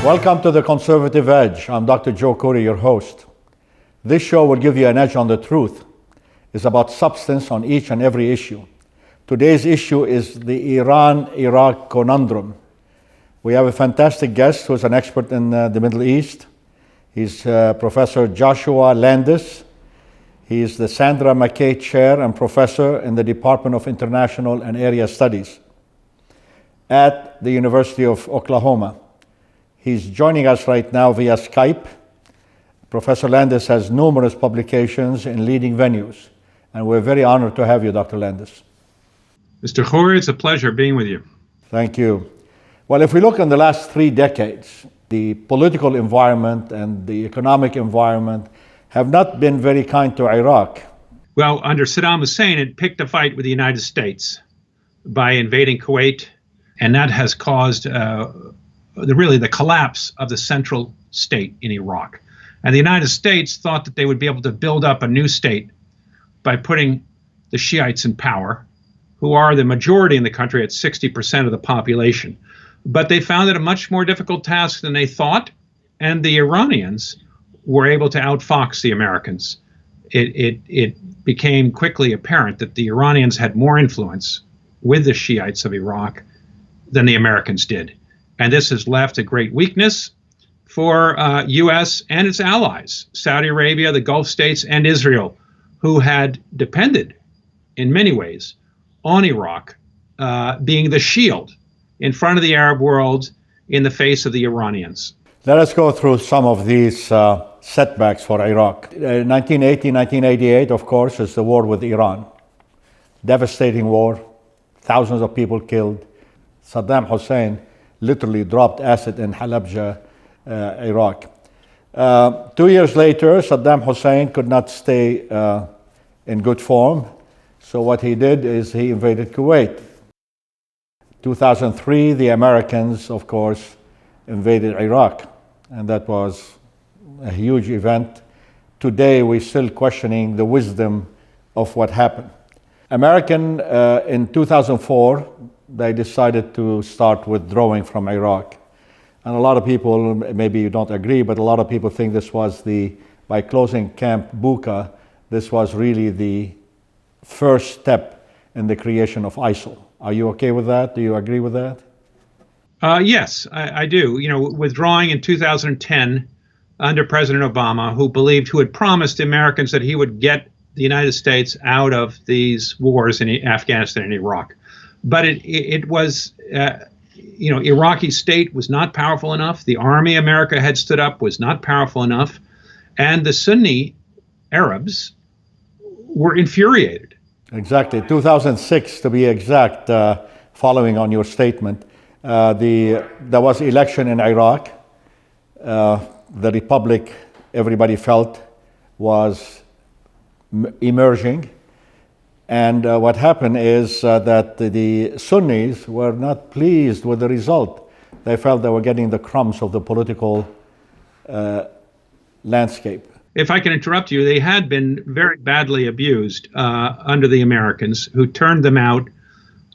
Welcome to The Conservative Edge. I'm Dr. Joe Corey, your host. This show will give you an edge on the truth. It's about substance on each and every issue. Today's issue is the Iran-Iraq conundrum. We have a fantastic guest who is an expert in the Middle East. He's Professor Joshua Landis. He is the Sandra McKay Chair and Professor in the Department of International and Area Studies at the University of Oklahoma. He's joining us right now via Skype. Professor Landis has numerous publications in leading venues, and we're very honored to have you, Dr. Landis. Mr. Khoury, it's a pleasure being with you. Thank you. Well, if we look in the last 3 decades, the political environment and the economic environment have not been very kind to Iraq. Well, under Saddam Hussein, it picked a fight with the United States by invading Kuwait, and that has caused the collapse of the central state in Iraq. And the United States thought that they would be able to build up a new state by putting the Shiites in power, who are the majority in the country at 60% of the population. But they found it a much more difficult task than they thought, and the Iranians were able to outfox the Americans. It became quickly apparent that the Iranians had more influence with the Shiites of Iraq than the Americans did. And this has left a great weakness for U.S. and its allies, Saudi Arabia, the Gulf states, and Israel, who had depended in many ways on Iraq being the shield in front of the Arab world in the face of the Iranians. Let us go through some of these setbacks for Iraq. 1980, 1988, of course, is the war with Iran. Devastating war, thousands of people killed. Saddam Hussein literally dropped acid in Halabja, Iraq. 2 years later, Saddam Hussein could not stay in good form. So what he did is he invaded Kuwait. 2003, the Americans, of course, invaded Iraq. And that was a huge event. Today, we're still questioning the wisdom of what happened. In 2004, they decided to start withdrawing from Iraq. And a lot of people, maybe you don't agree, but a lot of people think this was by closing Camp Bucca, this was really the first step in the creation of ISIL. Are you okay with that? Do you agree with that? Yes, I do. You know, withdrawing in 2010 under President Obama, who had promised the Americans that he would get the United States out of these wars in Afghanistan and Iraq. But it was, Iraqi state was not powerful enough. The army America had stood up was not powerful enough. And the Sunni Arabs were infuriated. Exactly. 2006, to be exact, following on your statement, there was election in Iraq. The republic, everybody felt, was emerging. And what happened is that the Sunnis were not pleased with the result. They felt they were getting the crumbs of the political landscape. If I can interrupt you, they had been very badly abused under the Americans, who turned them out,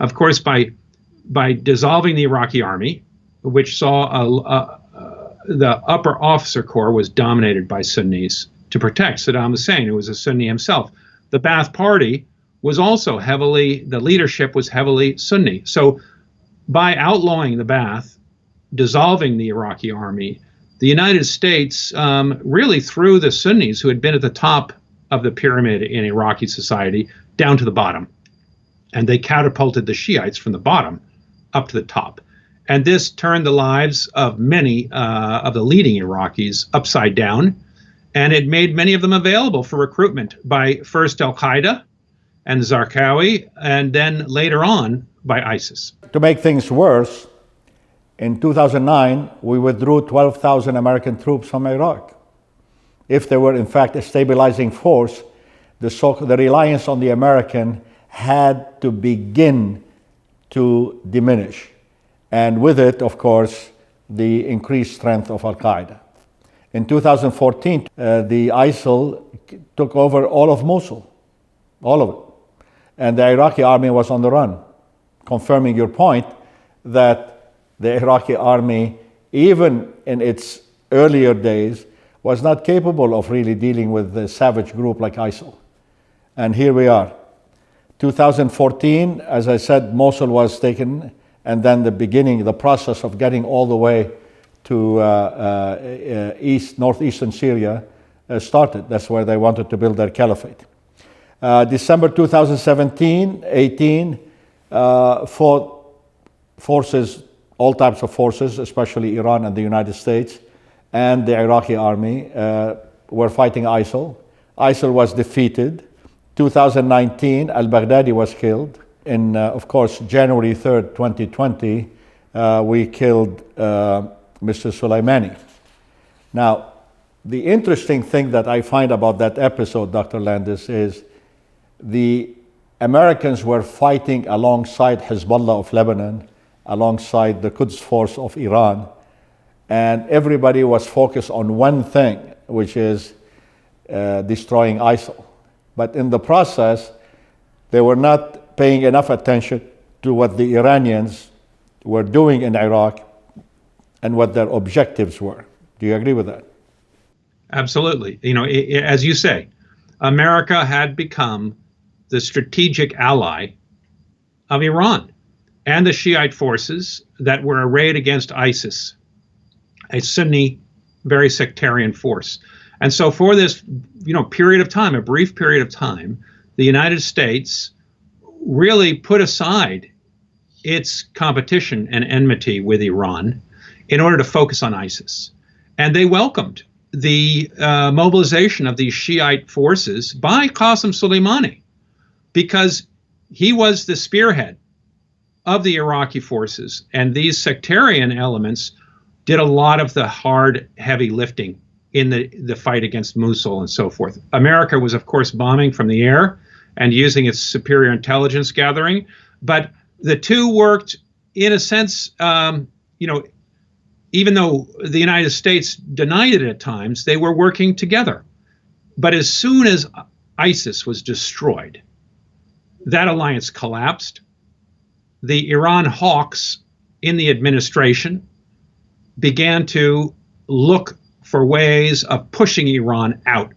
of course, by dissolving the Iraqi army, which saw the upper officer corps was dominated by Sunnis to protect Saddam Hussein, who was a Sunni himself. The Ba'ath Party was also the leadership was heavily Sunni. So by outlawing the Ba'ath, dissolving the Iraqi army, the United States really threw the Sunnis, who had been at the top of the pyramid in Iraqi society, down to the bottom. And they catapulted the Shiites from the bottom up to the top. And this turned the lives of many of the leading Iraqis upside down. And it made many of them available for recruitment by first Al-Qaeda and Zarqawi, and then later on by ISIS. To make things worse, in 2009, we withdrew 12,000 American troops from Iraq. If they were in fact a stabilizing force, the reliance on the American had to begin to diminish. And with it, of course, the increased strength of Al-Qaeda. In 2014, the ISIL took over all of Mosul, all of it. And the Iraqi army was on the run, confirming your point that the Iraqi army even in its earlier days, was not capable of really dealing with a savage group like ISIL. And here we are. 2014, as I said, Mosul was taken, and then the process of getting all the way to northeastern Syria started. That's where they wanted to build their caliphate. December 2017, 18, forces, all types of forces, especially Iran and the United States, and the Iraqi army were fighting ISIL. ISIL was defeated. 2019, al-Baghdadi was killed. In, of course, January 3rd, 2020, we killed Mr. Soleimani. Now, the interesting thing that I find about that episode, Dr. Landis, is the Americans were fighting alongside Hezbollah of Lebanon, alongside the Quds Force of Iran, and everybody was focused on one thing, which is destroying ISIL. But in the process, they were not paying enough attention to what the Iranians were doing in Iraq and what their objectives were. Do you agree with that? Absolutely. You know, as you say, America had become the strategic ally of Iran and the Shiite forces that were arrayed against ISIS, a Sunni, very sectarian force. And so for this, period of time, a brief period of time, the United States really put aside its competition and enmity with Iran in order to focus on ISIS. And they welcomed the mobilization of these Shiite forces by Qasem Soleimani, because he was the spearhead of the Iraqi forces, and these sectarian elements did a lot of the hard, heavy lifting in the fight against Mosul and so forth. America was, of course, bombing from the air and using its superior intelligence gathering, but the two worked in a sense, even though the United States denied it at times, they were working together. But as soon as ISIS was destroyed, that alliance collapsed. The Iran hawks in the administration began to look for ways of pushing Iran out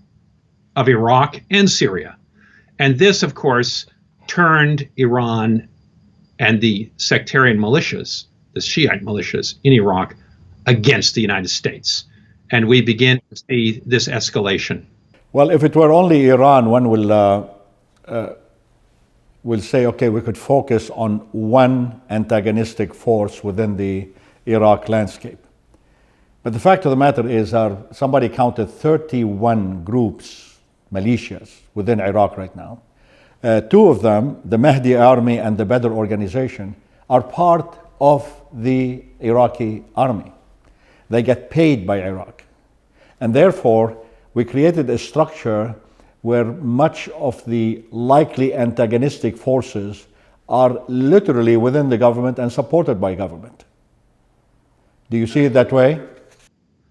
of Iraq and Syria. And this, of course, turned Iran and the sectarian militias, the Shiite militias in Iraq, against the United States. And we begin to see this escalation. Well, if it were only Iran, one will say, okay, we could focus on one antagonistic force within the Iraq landscape. But the fact of the matter is, somebody counted 31 groups, militias, within Iraq right now. Two of them, the Mahdi Army and the Badr Organization, are part of the Iraqi army. They get paid by Iraq. And therefore, we created a structure where much of the likely antagonistic forces are literally within the government and supported by government. Do you see it that way?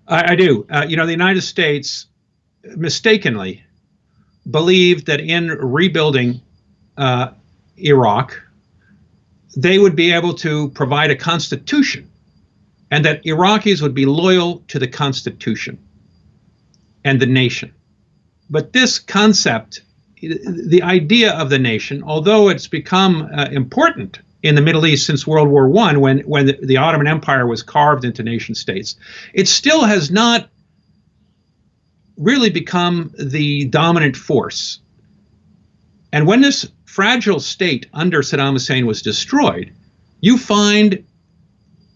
I do. The United States mistakenly believed that in rebuilding Iraq, they would be able to provide a constitution, and that Iraqis would be loyal to the constitution and the nation. But this concept, the idea of the nation, although it's become important in the Middle East since World War I, when the Ottoman Empire was carved into nation states, it still has not really become the dominant force. And when this fragile state under Saddam Hussein was destroyed, you find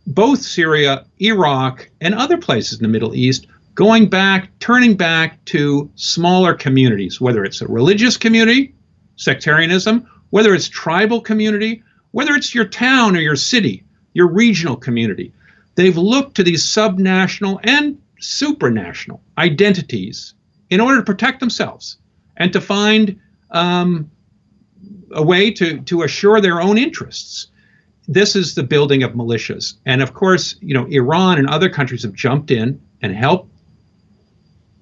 both Syria, Iraq, and other places in the Middle East turning back to smaller communities, whether it's a religious community, sectarianism, whether it's tribal community, whether it's your town or your city, your regional community. They've looked to these subnational and supranational identities in order to protect themselves and to find a way to assure their own interests. This is the building of militias. And of course, Iran and other countries have jumped in and helped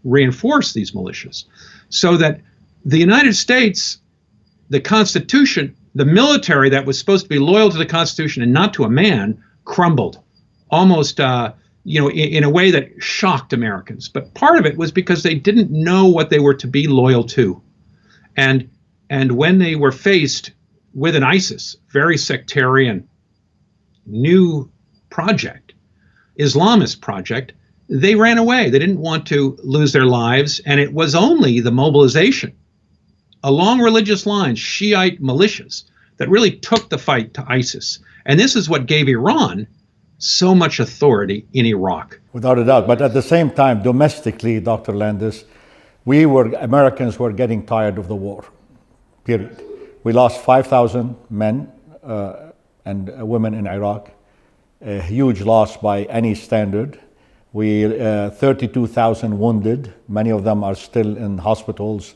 reinforce these militias, so that the United States, the Constitution, the military that was supposed to be loyal to the Constitution and not to a man, crumbled almost in a way that shocked Americans. But part of it was because they didn't know what they were to be loyal to. And when they were faced with an ISIS, very sectarian, new project, Islamist project, they ran away. They didn't want to lose their lives. And it was only the mobilization along religious lines, Shiite militias, that really took the fight to ISIS. And this is what gave Iran so much authority in Iraq. Without a doubt. But at the same time, domestically, Dr. Landis, Americans were getting tired of the war, period. We lost 5,000 men and women in Iraq, a huge loss by any standard. 32,000 wounded. Many of them are still in hospitals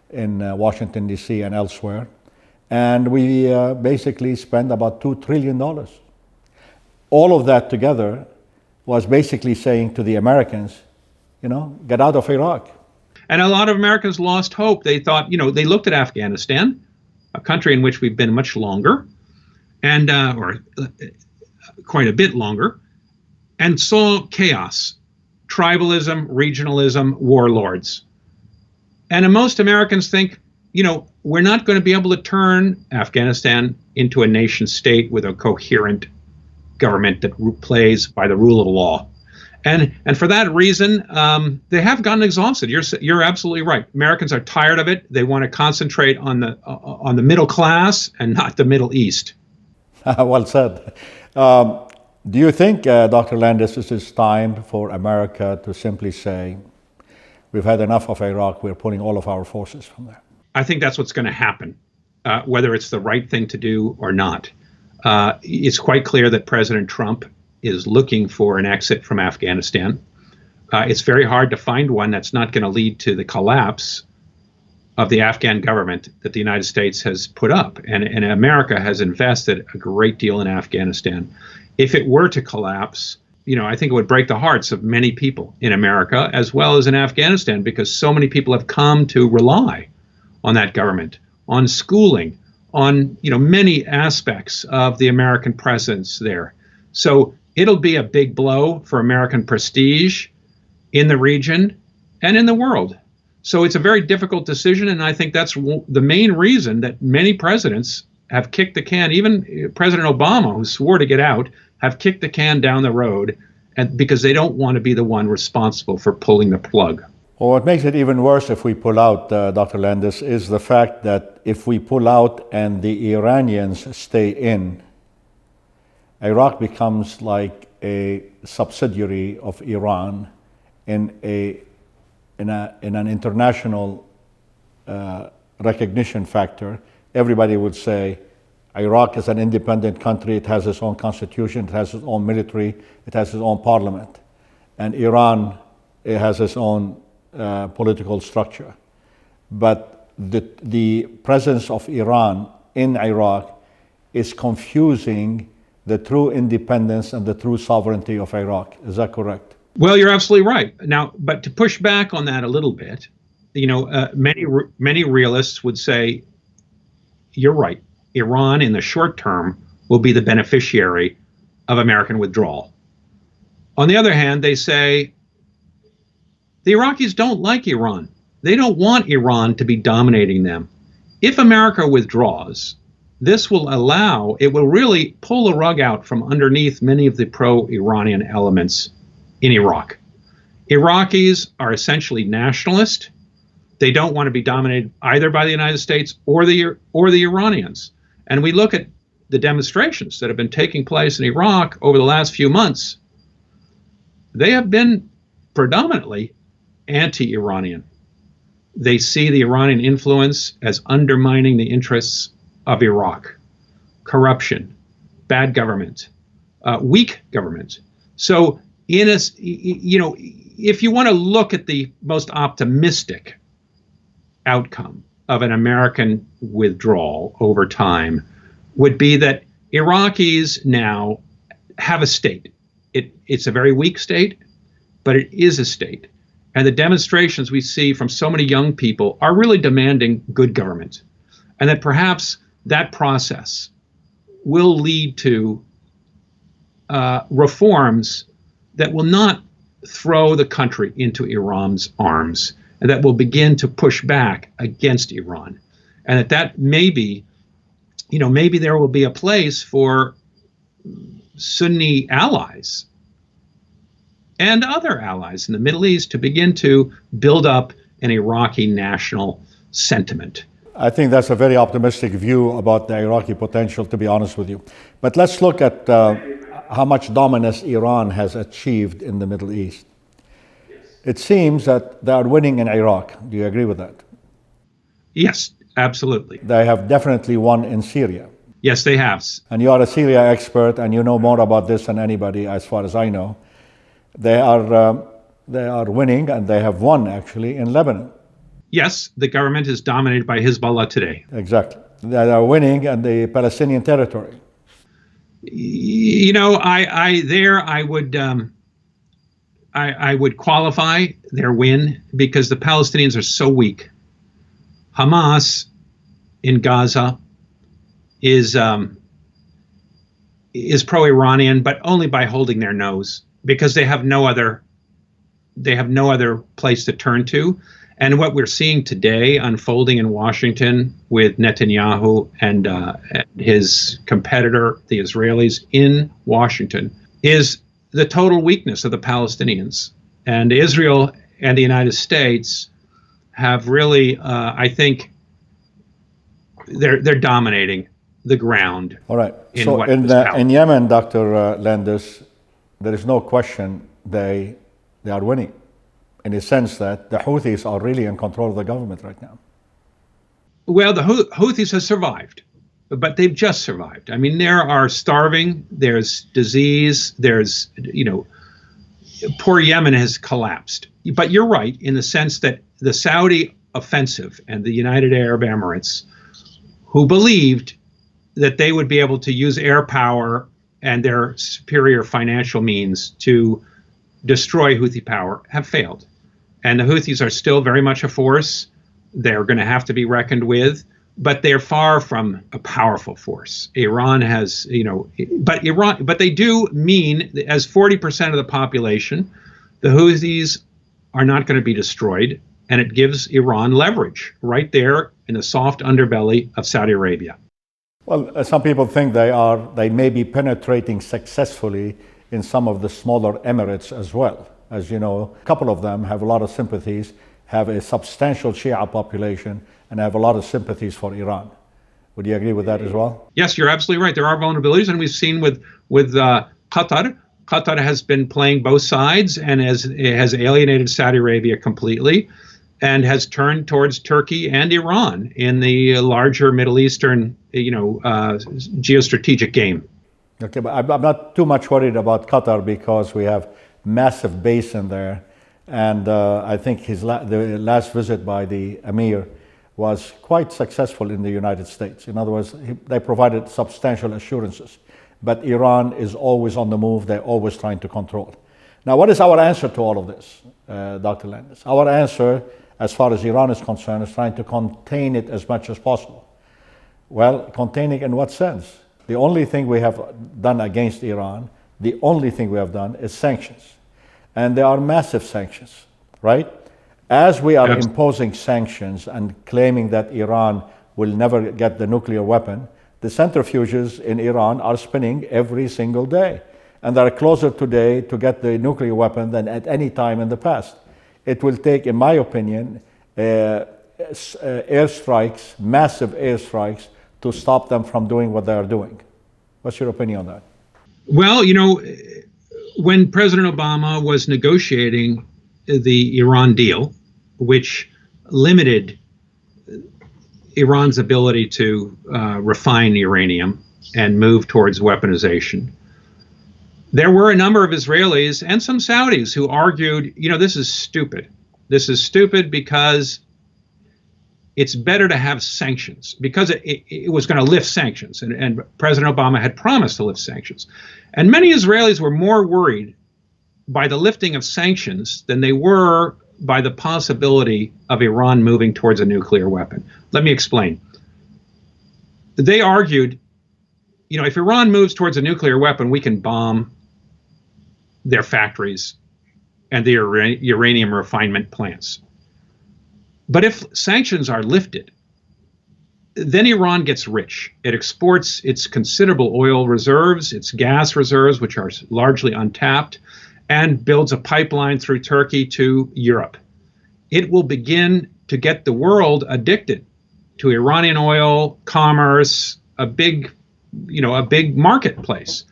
in Washington, D.C. and elsewhere. And we basically spent about $2 trillion. All of that together was basically saying to the Americans, get out of Iraq. And a lot of Americans lost hope. They thought, they looked at Afghanistan, a country in which we've been much longer, and or quite a bit longer, and saw chaos, tribalism, regionalism, warlords. And most Americans think, we're not going to be able to turn Afghanistan into a nation state with a coherent government that plays by the rule of law. And for that reason, they have gotten exhausted. You're absolutely right. Americans are tired of it. They want to concentrate on the middle class and not the Middle East. Well said. Do you think, Dr. Landis, this is time for America to simply say, we've had enough of Iraq, we're pulling all of our forces from there? I think that's what's going to happen, whether it's the right thing to do or not. It's quite clear that President Trump is looking for an exit from Afghanistan. It's very hard to find one that's not going to lead to the collapse of the Afghan government that the United States has put up. And America has invested a great deal in Afghanistan. If it were to collapse, I think it would break the hearts of many people in America as well as in Afghanistan, because so many people have come to rely on that government, on schooling, on many aspects of the American presence there. So it'll be a big blow for American prestige in the region and in the world. So it's a very difficult decision, and I think that's the main reason that many presidents have kicked the can. Even President Obama, who swore to get out, have kicked the can down the road, and because they don't want to be the one responsible for pulling the plug. Well, what makes it even worse if we pull out, Dr. Landis, is the fact that if we pull out and the Iranians stay in, Iraq becomes like a subsidiary of Iran in an international recognition factor. Everybody would say Iraq is an independent country. It has its own constitution. It has its own military. It has its own parliament. And Iran, it has its own political structure. But the presence of Iran in Iraq is confusing the true independence and the true sovereignty of Iraq. Is that correct? Well, you're absolutely right. Now, but to push back on that a little bit, many realists would say, you're right. Iran, in the short term, will be the beneficiary of American withdrawal. On the other hand, they say the Iraqis don't like Iran. They don't want Iran to be dominating them. If America withdraws, this will really pull the rug out from underneath many of the pro-Iranian elements in Iraq. Iraqis are essentially nationalist. They don't want to be dominated either by the United States or the Iranians. And we look at the demonstrations that have been taking place in Iraq over the last few months. They have been predominantly anti-Iranian. They see the Iranian influence as undermining the interests of Iraq. Corruption, bad government, weak government. So if you want to look at the most optimistic outcome of an American withdrawal over time, would be that Iraqis now have a state. It's a very weak state, but it is a state. And the demonstrations we see from so many young people are really demanding good government. And that perhaps that process will lead to reforms that will not throw the country into Iran's arms, and that will begin to push back against Iran. And that maybe, maybe there will be a place for Sunni allies and other allies in the Middle East to begin to build up an Iraqi national sentiment. I think that's a very optimistic view about the Iraqi potential, to be honest with you. But let's look at how much dominance Iran has achieved in the Middle East. It seems that they are winning in Iraq. Do you agree with that? Yes, absolutely. They have definitely won in Syria. Yes, they have. And you are a Syria expert, and you know more about this than anybody, as far as I know. They are winning, and they have won, actually, in Lebanon. Yes, the government is dominated by Hezbollah today. Exactly. They are winning in the Palestinian territory. I would qualify their win because the Palestinians are so weak. Hamas in Gaza is pro-Iranian, but only by holding their nose, because they have no other place to turn to. And what we're seeing today unfolding in Washington with Netanyahu and his competitor, the Israelis, in Washington, is the total weakness of the Palestinians. And Israel and the United States have really, I think, they're dominating the ground. All right. So in Yemen, Dr. Landis, there is no question they are winning, in the sense that the Houthis are really in control of the government right now. Well, the Houthis have survived, but they've just survived. I mean, there are starving, there's disease, there's, poor Yemen has collapsed. But you're right in the sense that the Saudi offensive and the United Arab Emirates, who believed that they would be able to use air power and their superior financial means to destroy Houthi power, have failed. And the Houthis are still very much a force. They're going to have to be reckoned with, but they're far from a powerful force. Iran has, but they do mean, as 40% of the population, the Houthis are not going to be destroyed, and it gives Iran leverage right there in the soft underbelly of Saudi Arabia. Well, some people think they may be penetrating successfully in some of the smaller emirates as well. As you know, a couple of them have a lot of sympathies, have a substantial Shia population, and have a lot of sympathies for Iran. Would you agree with that as well? Yes, you're absolutely right. There are vulnerabilities, and we've seen with Qatar. Qatar has been playing both sides and has alienated Saudi Arabia completely, and has turned towards Turkey and Iran in the larger Middle Eastern, geostrategic game. Okay, but I'm not too much worried about Qatar because we have massive basin there, and I think the last visit by the Emir was quite successful in the United States. In other words, they provided substantial assurances. But Iran is always on the move. They're always trying to control. Now, what is our answer to all of this, Dr. Landis? Our answer, as far as Iran is concerned, is trying to contain it as much as possible. Well, containing in what sense? The only thing we have done against Iran, the only thing we have done is sanctions. And they are massive sanctions, right? As we are imposing sanctions and claiming that Iran will never get the nuclear weapon, the centrifuges in Iran are spinning every single day. And they're closer today to get the nuclear weapon than at any time in the past. It will take, in my opinion, airstrikes, massive airstrikes, to stop them from doing what they are doing. What's your opinion on that? Well, when President Obama was negotiating the Iran deal, which limited Iran's ability to refine uranium and move towards weaponization, there were a number of Israelis and some Saudis who argued, this is stupid. This is stupid because it's better to have sanctions, because it was going to lift sanctions, and President Obama had promised to lift sanctions. And many Israelis were more worried by the lifting of sanctions than they were by the possibility of Iran moving towards a nuclear weapon. Let me explain. They argued, if Iran moves towards a nuclear weapon, we can bomb their factories and their uranium refinement plants. But if sanctions are lifted, then Iran gets rich. It exports its considerable oil reserves, its gas reserves, which are largely untapped, and builds a pipeline through Turkey to Europe. It will begin to get the world addicted to Iranian oil, commerce, a big marketplace.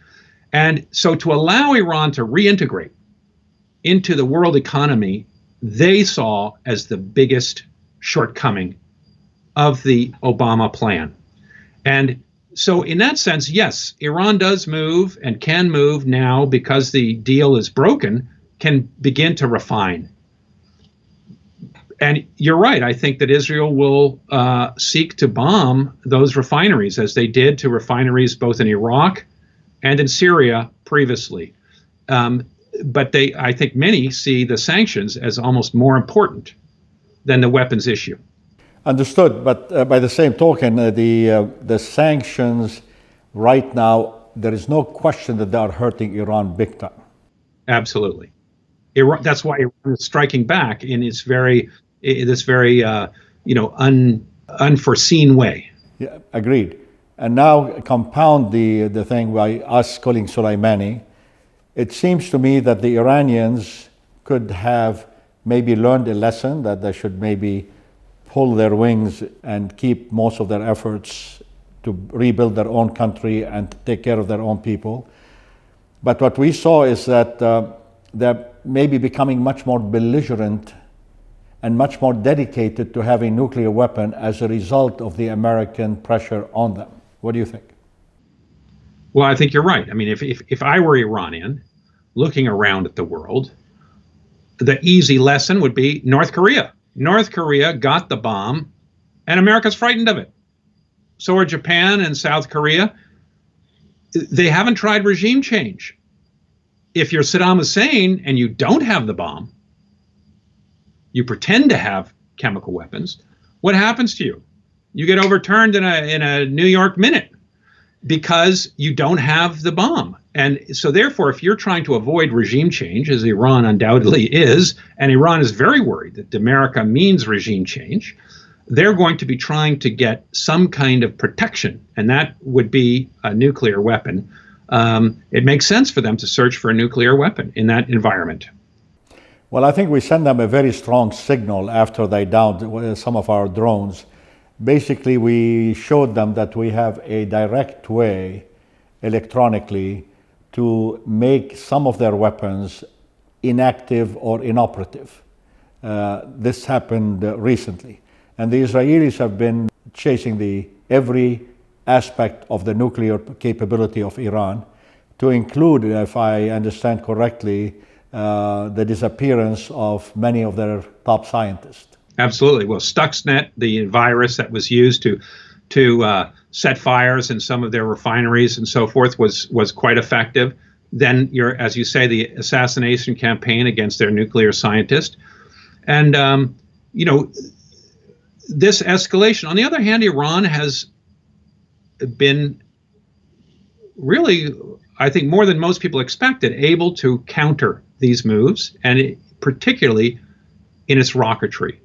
And so to allow Iran to reintegrate into the world economy, they saw as the biggest shortcoming of the Obama plan. And so in that sense, yes, Iran does move and can move now because the deal is broken, can begin to refine. And you're right. I think that Israel will seek to bomb those refineries, as they did to refineries both in Iraq and in Syria previously. But I think many see the sanctions as almost more important than the weapons issue. Understood. But by the same token, the sanctions right now, there is no question that they are hurting Iran big time. Absolutely. Iran, that's why Iran is striking back in this very unforeseen way. Yeah, agreed. And now compound the thing by us calling Soleimani. It seems to me that the Iranians could have maybe learned a lesson that they should maybe pull their wings and keep most of their efforts to rebuild their own country and take care of their own people. But what we saw is that they're maybe becoming much more belligerent and much more dedicated to having a nuclear weapon as a result of the American pressure on them. What do you think? Well, I think you're right. I mean, if I were Iranian, looking around at the world, the easy lesson would be North Korea. North Korea got the bomb, and America's frightened of it. So are Japan and South Korea. They haven't tried regime change. If you're Saddam Hussein and you don't have the bomb, you pretend to have chemical weapons, what happens to you? You get overturned in a New York minute because you don't have the bomb. And so therefore, if you're trying to avoid regime change, as Iran undoubtedly is, and Iran is very worried that America means regime change, they're going to be trying to get some kind of protection, and that would be a nuclear weapon. It makes sense for them to search for a nuclear weapon in that environment. Well, I think we send them a very strong signal after they downed some of our drones. Basically, we showed them that we have a direct way electronically to make some of their weapons inactive or inoperative. This happened recently. And the Israelis have been chasing every aspect of the nuclear capability of Iran, to include, if I understand correctly, the disappearance of many of their top scientists. Absolutely. Well, Stuxnet, the virus that was used to set fires in some of their refineries and so forth, was quite effective. Then, as you say, the assassination campaign against their nuclear scientist, and this escalation. On the other hand, Iran has been really, I think, more than most people expected, able to counter these moves, and particularly in its rocketry.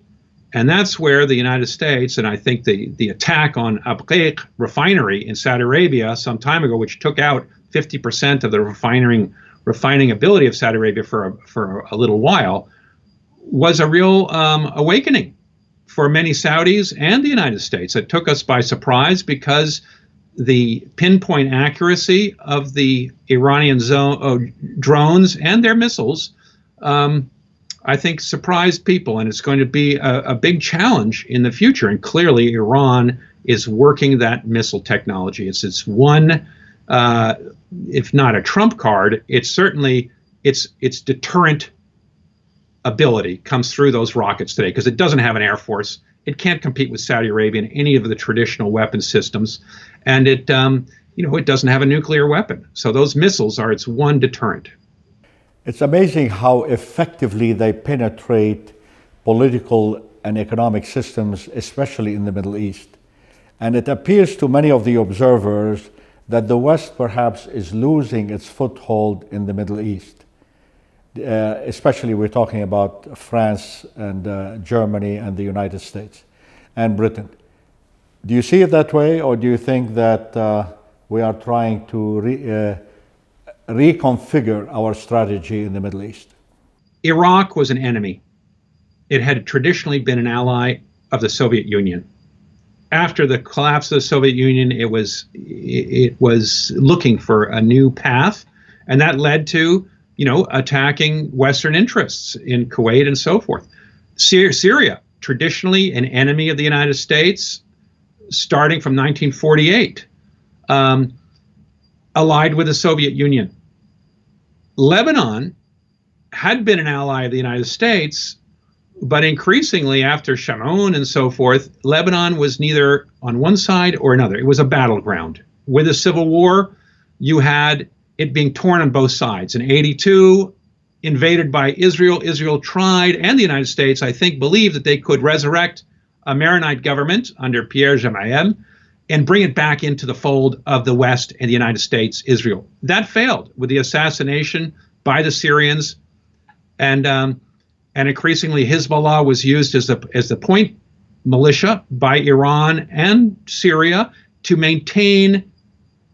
And that's where the United States, and I think the attack on Abqaiq refinery in Saudi Arabia some time ago, which took out 50% of the refining ability of Saudi Arabia for a little while, was a real awakening for many Saudis and the United States. It took us by surprise because the pinpoint accuracy of the Iranian drones and their missiles, I think, surprised people, and it's going to be a big challenge in the future. And clearly, Iran is working that missile technology. It's one, if not a trump card, it's certainly its deterrent ability comes through those rockets today, because it doesn't have an air force. It can't compete with Saudi Arabia in any of the traditional weapon systems, and it doesn't have a nuclear weapon. So those missiles are its one deterrent. It's amazing how effectively they penetrate political and economic systems, especially in the Middle East. And it appears to many of the observers that the West perhaps is losing its foothold in the Middle East. Especially we're talking about France and Germany and the United States and Britain. Do you see it that way, or do you think that we are trying to reconfigure our strategy in the Middle East? Iraq was an enemy. It had traditionally been an ally of the Soviet Union. After the collapse of the Soviet Union, it was looking for a new path, and that led to, attacking Western interests in Kuwait and so forth. Syria, traditionally an enemy of the United States, starting from 1948, allied with the Soviet Union. Lebanon had been an ally of the United States, but increasingly after Sharon and so forth, Lebanon was neither on one side or another. It was a battleground. With the civil war, you had it being torn on both sides. In 82, invaded by Israel, Israel tried, and the United States, I think, believed that they could resurrect a Maronite government under Pierre Gemayel and bring it back into the fold of the West and the United States, Israel. That failed with the assassination by the Syrians, and increasingly Hezbollah was used as the point militia by Iran and Syria to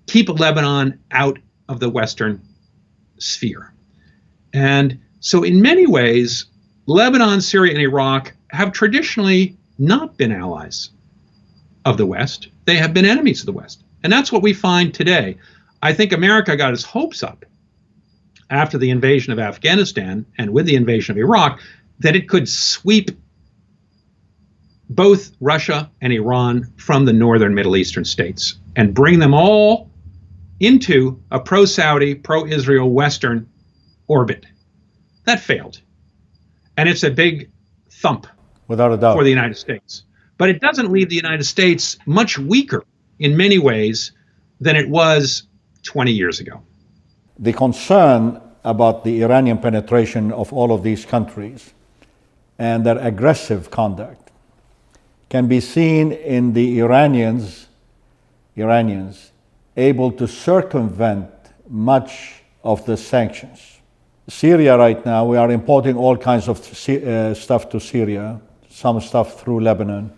keep Lebanon out of the Western sphere. And so in many ways, Lebanon, Syria, and Iraq have traditionally not been allies of the West. They have been enemies of the West. And that's what we find today. I think America got its hopes up after the invasion of Afghanistan and with the invasion of Iraq that it could sweep both Russia and Iran from the northern Middle Eastern states and bring them all into a pro-Saudi, pro-Israel Western orbit. That failed. And it's a big thump, without a doubt, for the United States. But it doesn't leave the United States much weaker in many ways than it was 20 years ago. The concern about the Iranian penetration of all of these countries and their aggressive conduct can be seen in the Iranians able to circumvent much of the sanctions. Syria right now, we are importing all kinds of stuff to Syria, some stuff through Lebanon.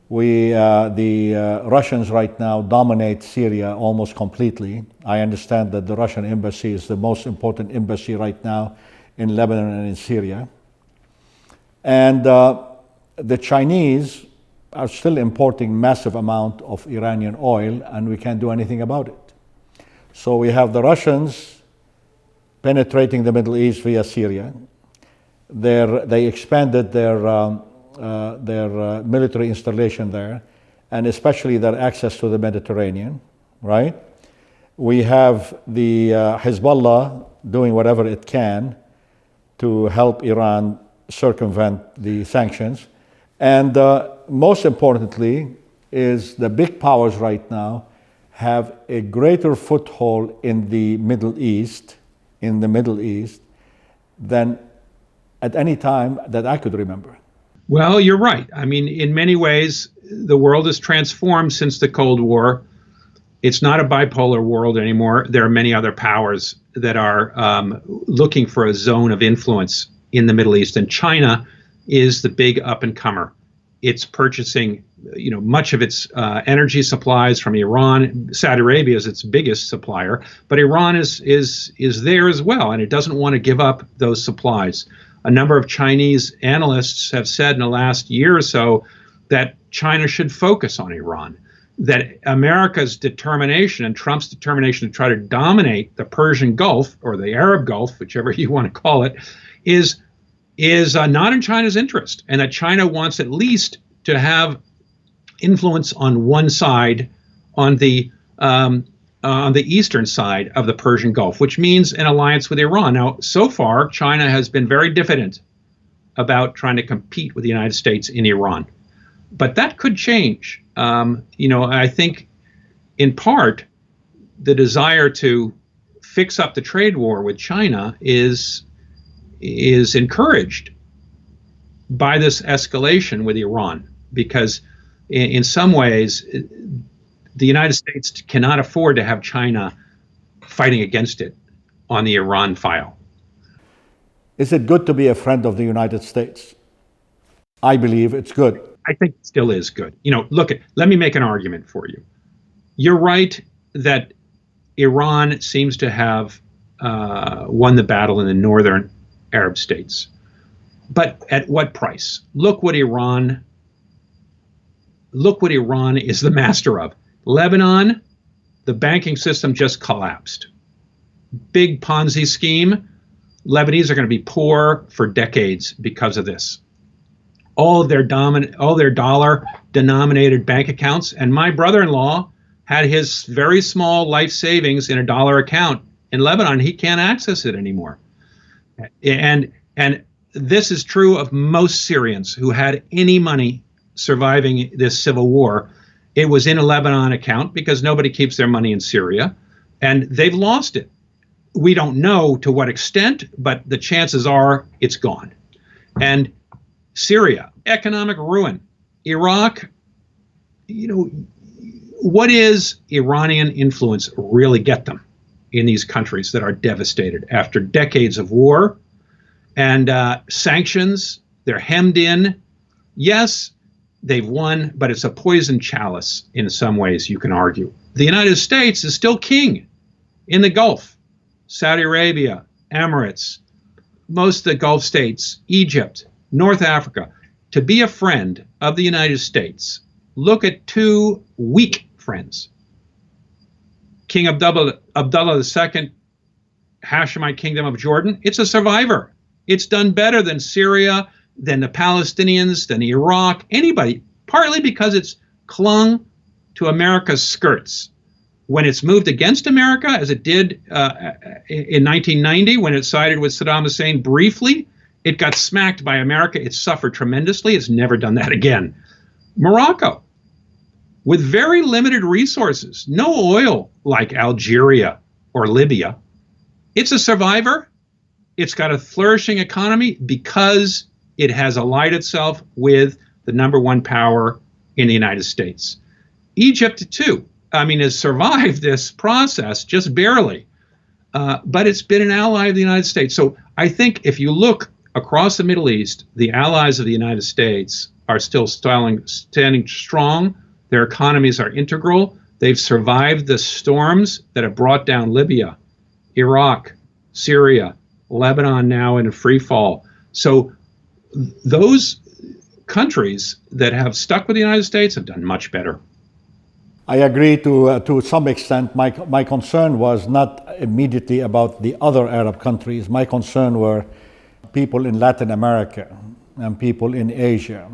The Russians right now dominate Syria almost completely. I understand that the Russian embassy is the most important embassy right now in Lebanon and in Syria. And the Chinese are still importing massive amount of Iranian oil, and we can't do anything about it. So we have the Russians penetrating the Middle East via Syria. They expanded their military installation there, and especially their access to the Mediterranean, right? We have the Hezbollah doing whatever it can to help Iran circumvent the sanctions. And most importantly is the big powers right now have a greater foothold in the Middle East, than at any time that I could remember. Well, you're right. I mean, in many ways, the world has transformed since the Cold War. It's not a bipolar world anymore. There are many other powers that are looking for a zone of influence in the Middle East, and China is the big up-and-comer. It's purchasing, much of its energy supplies from Iran. Saudi Arabia is its biggest supplier, but Iran is there as well, and it doesn't want to give up those supplies. A number of Chinese analysts have said in the last year or so that China should focus on Iran, that America's determination and Trump's determination to try to dominate the Persian Gulf, or the Arab Gulf, whichever you want to call it, is not in China's interest, and that China wants at least to have influence on one side, on the eastern side of the Persian Gulf, which means an alliance with Iran. Now, so far, China has been very diffident about trying to compete with the United States in Iran, but that could change. I think, in part, the desire to fix up the trade war with China is encouraged by this escalation with Iran, because in some ways the United States cannot afford to have China fighting against it on the Iran file. Is it good to be a friend of the United States? I believe it's good. I think it still is good. Look, let me make an argument for you. You're right that Iran seems to have won the battle in the northern Arab states. But at what price? Look what Iran is the master of. Lebanon, the banking system just collapsed. Big Ponzi scheme. Lebanese are going to be poor for decades because of this. All their dollar-denominated bank accounts, and my brother-in-law had his very small life savings in a dollar account in Lebanon. He can't access it anymore. And this is true of most Syrians who had any money surviving this civil war. It was in a Lebanon account because nobody keeps their money in Syria, and they've lost it. We don't know to what extent, but the chances are it's gone. And Syria, economic ruin. Iraq, what is Iranian influence really get them in these countries that are devastated after decades of war and sanctions? They're hemmed in. Yes, they've won, but it's a poison chalice in some ways, you can argue. The United States is still king in the Gulf. Saudi Arabia, Emirates, most of the Gulf states, Egypt, North Africa. To be a friend of the United States, look at two weak friends. King Abdullah II, Hashemite Kingdom of Jordan, it's a survivor. It's done better than Syria, than the Palestinians, than Iraq, anybody, partly because it's clung to America's skirts. When it's moved against America, as it did in 1990, when it sided with Saddam Hussein briefly, it got smacked by America. It suffered tremendously. It's never done that again. Morocco, with very limited resources, no oil like Algeria or Libya. It's a survivor. It's got a flourishing economy because it has allied itself with the number one power in the United States. Egypt, too, has survived this process just barely, but it's been an ally of the United States. So I think if you look across the Middle East, the allies of the United States are still standing strong. Their economies are integral. They've survived the storms that have brought down Libya, Iraq, Syria, Lebanon now in a free fall. So those countries that have stuck with the United States have done much better. I agree to some extent. My concern was not immediately about the other Arab countries. My concern were people in Latin America and people in Asia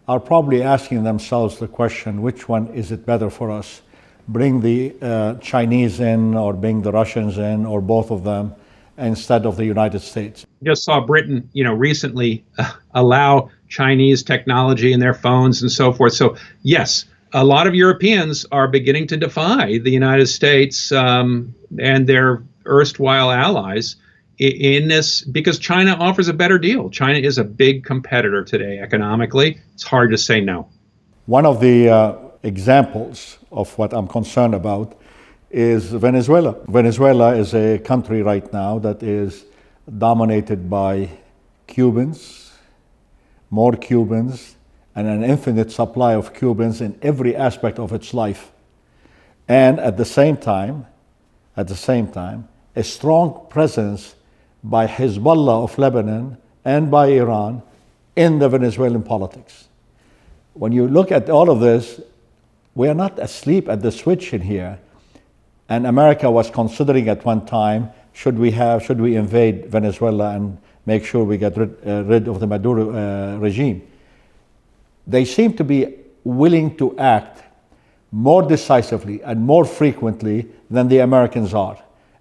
are probably asking themselves the question, which one is it better for us? Bring the Chinese in or bring the Russians in or both of them instead of the United States? Just saw Britain, recently allow Chinese technology in their phones and so forth. So yes, a lot of Europeans are beginning to defy the United States and their erstwhile allies in this because China offers a better deal. China is a big competitor today economically. It's hard to say no. One of the examples of what I'm concerned about is Venezuela. Venezuela is a country right now that is dominated by Cubans, more Cubans, and an infinite supply of Cubans in every aspect of its life. And at the same time, a strong presence by Hezbollah of Lebanon and by Iran in the Venezuelan politics. When you look at all of this, we are not asleep at the switch in here. And America was considering at one time, should we invade Venezuela and make sure we get rid of the Maduro regime? They seem to be willing to act more decisively and more frequently than the Americans are.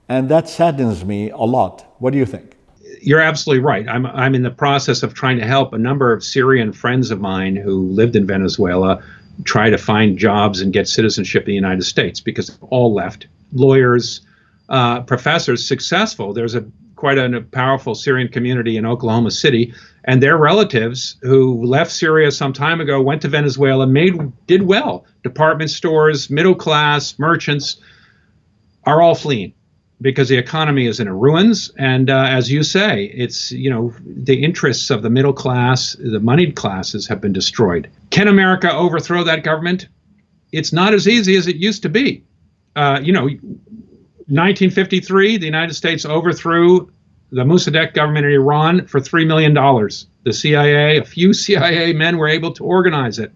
And that saddens me a lot. What do you think? You're absolutely right. I'm in the process of trying to help a number of Syrian friends of mine who lived in Venezuela try to find jobs and get citizenship in the United States because all left. Lawyers, professors, successful. There's quite a powerful Syrian community in Oklahoma City, and their relatives who left Syria some time ago went to Venezuela, did well. Department stores, middle class, merchants are all fleeing. because the economy is in a ruins. And as you say, it's, the interests of the middle class, the moneyed classes have been destroyed. Can America overthrow that government? It's not as easy as it used to be. 1953, the United States overthrew the Mossadegh government in Iran for $3 million. The CIA, a few CIA men were able to organize it.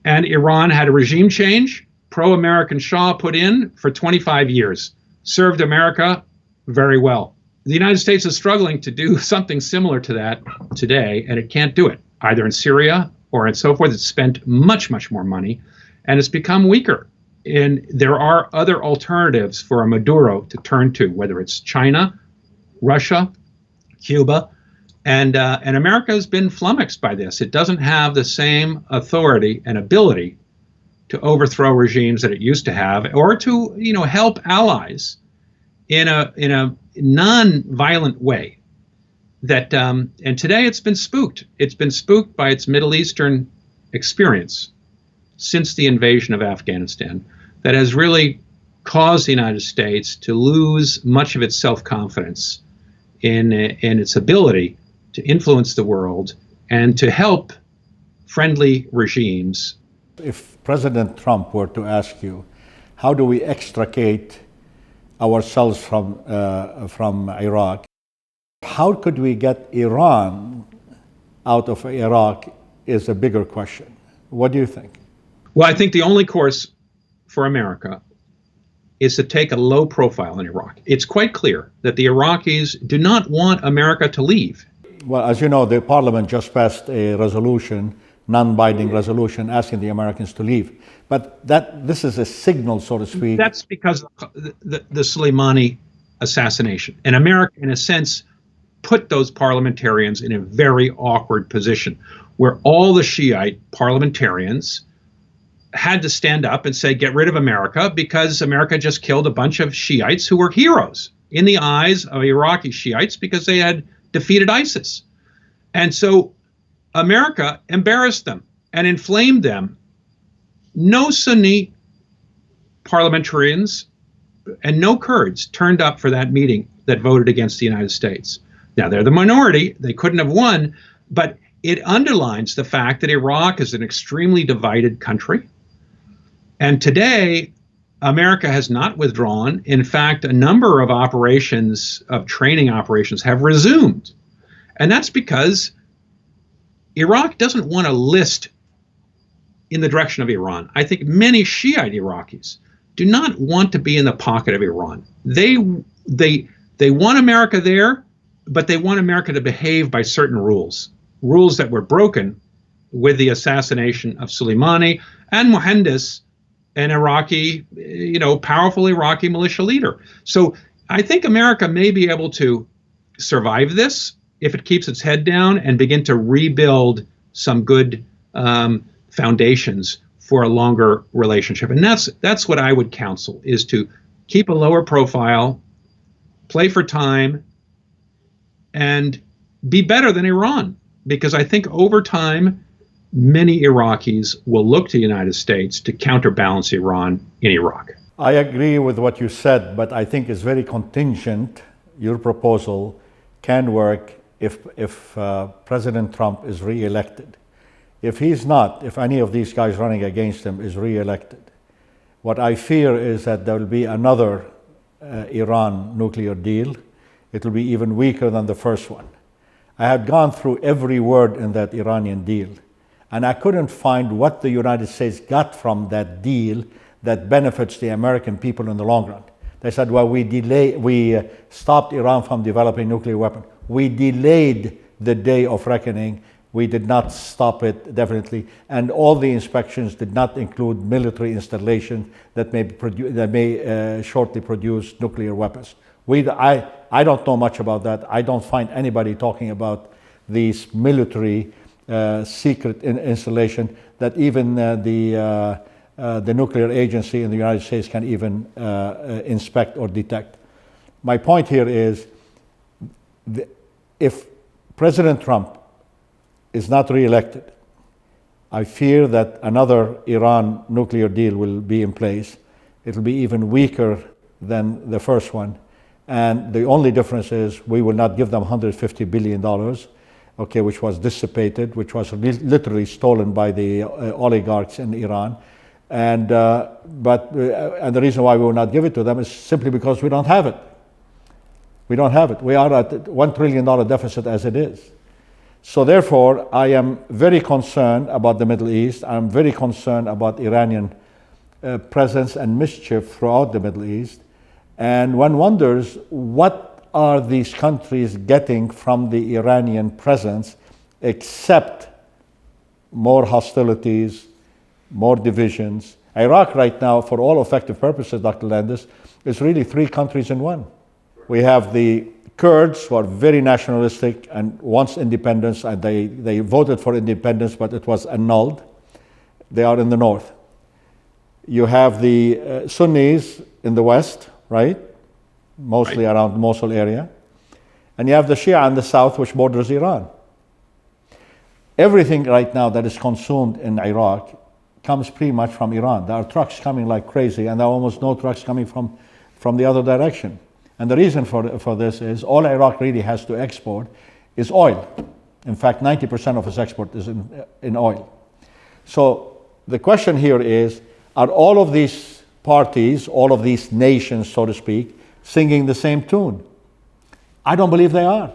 And Iran had a regime change, pro-American Shah put in for 25 years. Served America very well. The United States is struggling to do something similar to that today, and it can't do it, either in Syria or and so forth. It's spent much, much more money, and it's become weaker. And there are other alternatives for a Maduro to turn to, whether it's China, Russia, Cuba, and America has been flummoxed by this. It doesn't have the same authority and ability to overthrow regimes that it used to have, or to help allies in a non-violent way. That and today it's been spooked. It's been spooked by its Middle Eastern experience since the invasion of Afghanistan, that has really caused the United States to lose much of its self-confidence in its ability to influence the world and to help friendly regimes. If President Trump were to ask you, how do we extricate ourselves from Iraq? How could we get Iran out of Iraq is a bigger question. What do you think? Well, I think the only course for America is to take a low profile in Iraq. It's quite clear that the Iraqis do not want America to leave. Well, as you know, the parliament just passed a resolution, non-binding resolution, asking the Americans to leave. But this is a signal, so to speak. That's because of the Soleimani assassination. And America, in a sense, put those parliamentarians in a very awkward position, where all the Shiite parliamentarians had to stand up and say, get rid of America, because America just killed a bunch of Shiites who were heroes in the eyes of Iraqi Shiites because they had defeated ISIS. And so America embarrassed them and inflamed them. No Sunni parliamentarians and no Kurds turned up for that meeting that voted against the United States. Now, they're the minority. They couldn't have won, but it underlines the fact that Iraq is an extremely divided country. And today, America has not withdrawn. In fact, a number of operations, of training operations, have resumed. And that's because Iraq doesn't want to list in the direction of Iran. I think many Shiite Iraqis do not want to be in the pocket of Iran. They want America there, but they want America to behave by certain rules that were broken with the assassination of Soleimani and Mohandas, an Iraqi, powerful Iraqi militia leader. So I think America may be able to survive this if it keeps its head down and begin to rebuild some good foundations for a longer relationship. And that's what I would counsel, is to keep a lower profile, play for time, and be better than Iran. Because I think over time, many Iraqis will look to the United States to counterbalance Iran in Iraq. I agree with what you said, but I think it's very contingent. Your proposal can work if President Trump is re-elected. If he's not, if any of these guys running against him is re-elected, what I fear is that there will be another Iran nuclear deal. It will be even weaker than the first one. I had gone through every word in that Iranian deal, and I couldn't find what the United States got from that deal that benefits the American people in the long run. They said, well, we stopped Iran from developing nuclear weapons. We delayed the day of reckoning. We did not stop it, definitely. And all the inspections did not include military installations that may shortly produce nuclear weapons. I don't know much about that. I don't find anybody talking about these military secret installation that even the nuclear agency in the United States can even inspect or detect. My point here is, if President Trump is not re-elected, I fear that another Iran nuclear deal will be in place. It will be even weaker than the first one. And the only difference is we will not give them $150 billion, okay, which was dissipated, which was literally stolen by the oligarchs in Iran. And and the reason why we will not give it to them is simply because we don't have it. We don't have it. We are at $1 trillion deficit as it is. So therefore, I am very concerned about the Middle East. I'm very concerned about Iranian presence and mischief throughout the Middle East. And one wonders, what are these countries getting from the Iranian presence except more hostilities, more divisions? Iraq right now, for all effective purposes, Dr. Landis, is really three countries in one. We have the Kurds, who are very nationalistic and wants independence, and they voted for independence, but it was annulled. They are in the north. You have the Sunnis in the west, right? Mostly around the Mosul area. And you have the Shia in the south, which borders Iran. Everything right now that is consumed in Iraq comes pretty much from Iran. There are trucks coming like crazy, and there are almost no trucks coming from the other direction. And the reason for this is all Iraq really has to export is oil. In fact, 90% of its export is in oil. So the question here is, are all of these parties, all of these nations, so to speak, singing the same tune? I don't believe they are.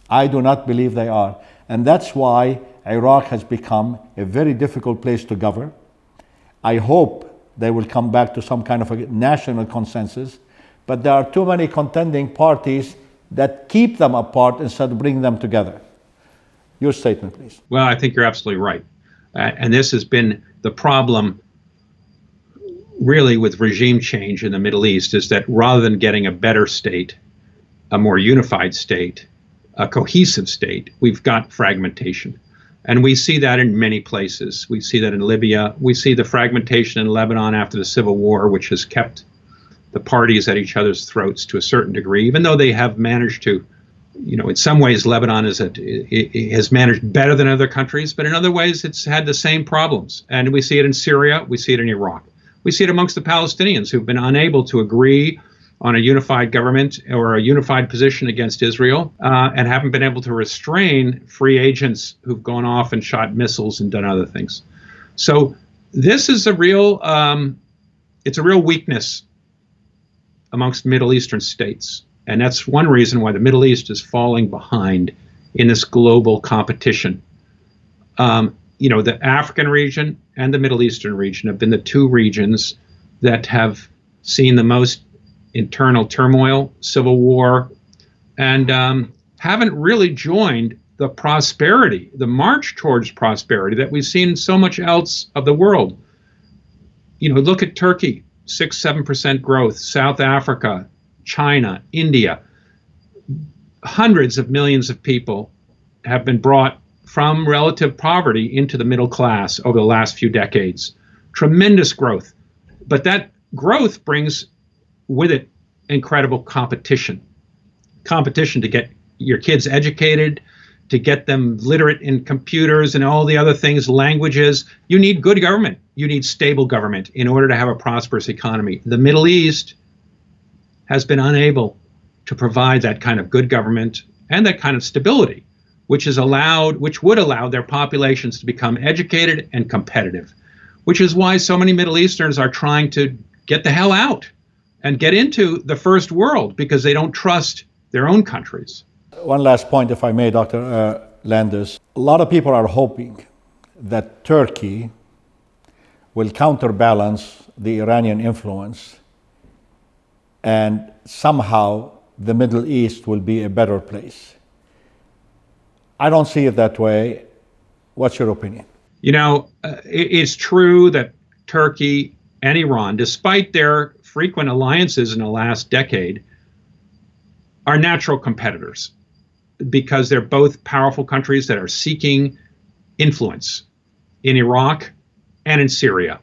I do not believe they are. And that's why Iraq has become a very difficult place to govern. I hope they will come back to some kind of a national consensus, but there are too many contending parties that keep them apart instead of bringing them together. Your statement, please. Well, I think you're absolutely right. And this has been the problem really with regime change in the Middle East, is that rather than getting a better state, a more unified state, a cohesive state, we've got fragmentation. And we see that in many places. We see that in Libya. We see the fragmentation in Lebanon after the civil war, which has kept the parties at each other's throats to a certain degree, even though they have managed to, in some ways Lebanon has managed better than other countries, but in other ways it's had the same problems. And we see it in Syria, we see it in Iraq. We see it amongst the Palestinians, who've been unable to agree on a unified government or a unified position against Israel, and haven't been able to restrain free agents who've gone off and shot missiles and done other things. So this is a real weakness amongst Middle Eastern states. And that's one reason why the Middle East is falling behind in this global competition. The African region and the Middle Eastern region have been the two regions that have seen the most internal turmoil, civil war, and haven't really joined the prosperity, the march towards prosperity that we've seen in so much else of the world. Look at Turkey. 6-7% growth, South Africa, China, India. Hundreds of millions of people have been brought from relative poverty into the middle class over the last few decades. Tremendous growth. But that growth brings with it incredible competition. Competition to get your kids educated, to get them literate in computers and all the other things, languages. You need good government. You need stable government in order to have a prosperous economy. The Middle East has been unable to provide that kind of good government and that kind of stability, which would allow their populations to become educated and competitive, which is why so many Middle Easterns are trying to get the hell out and get into the first world because they don't trust their own countries. One last point, if I may, Dr. Landis. A lot of people are hoping that Turkey will counterbalance the Iranian influence and somehow the Middle East will be a better place. I don't see it that way. What's your opinion? It's true that Turkey and Iran, despite their frequent alliances in the last decade, are natural competitors, because they're both powerful countries that are seeking influence in Iraq and in Syria,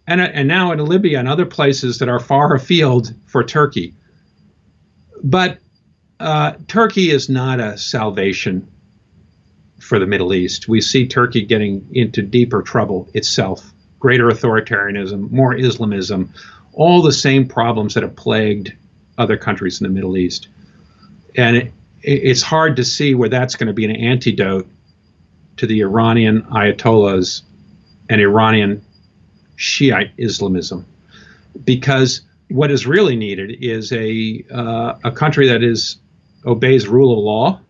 and now in Libya and other places that are far afield for Turkey. But Turkey is not a salvation for the Middle East. We see Turkey getting into deeper trouble itself, greater authoritarianism, more Islamism, all the same problems that have plagued other countries in the Middle East. And it's hard to see where that's going to be an antidote to the Iranian Ayatollahs and Iranian Shiite Islamism, because what is really needed is a country that obeys rule of law,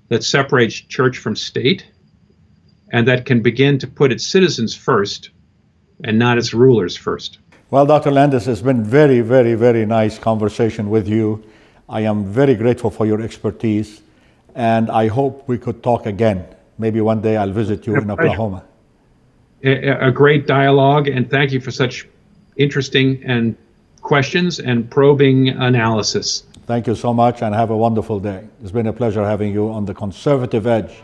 that separates church from state, and that can begin to put its citizens first and not its rulers first. Well, Dr. Landis, it's been very, very, very nice conversation with you. I am very grateful for your expertise, and I hope we could talk again. Maybe one day I'll visit you in Oklahoma. A great dialogue, and thank you for such interesting and questions and probing analysis. Thank you so much, and have a wonderful day. It's been a pleasure having you on The Conservative Edge.